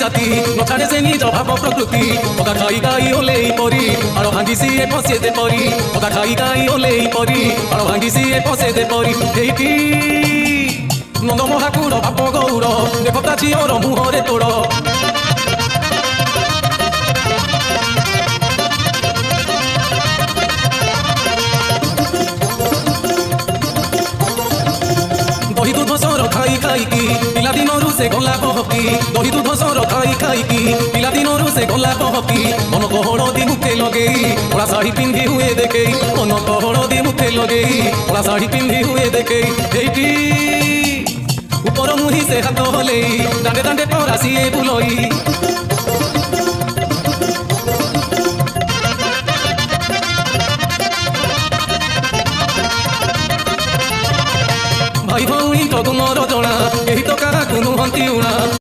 জাতি নছাড়ে সে নিজ ভাব প্রকৃতি পদা খাই গাই ওলেই পরি আর ভাঙ্গি সিয়ে ফসে দে পরি পদা খাই গাই ওলেই পরি আর ভাঙ্গি সিয়ে ফসে দে পরি এইটি নন্দ মহাকুড় বাপ গৌর দেবতা ঝিওর মুহরে তোড় দহি দুধ সর খাই খাইকি পিলাদিনরু সে গলা বহকি দহি দুধ সর খাই খাইকি পিলাদিনরু সে গলা বহকি মন হলদি মুখে লগেই ওরা শাড়ি পিন্ধি হুয়ে দেখেই মন হলদি মুখে লগেই ওরা শাড়ি পিন্ধি হুয়ে দেখেই এইটি উপর মুহি সে হাত হলেই দাঁড়ে দাঁড়ে পরাসিয়ে বুলই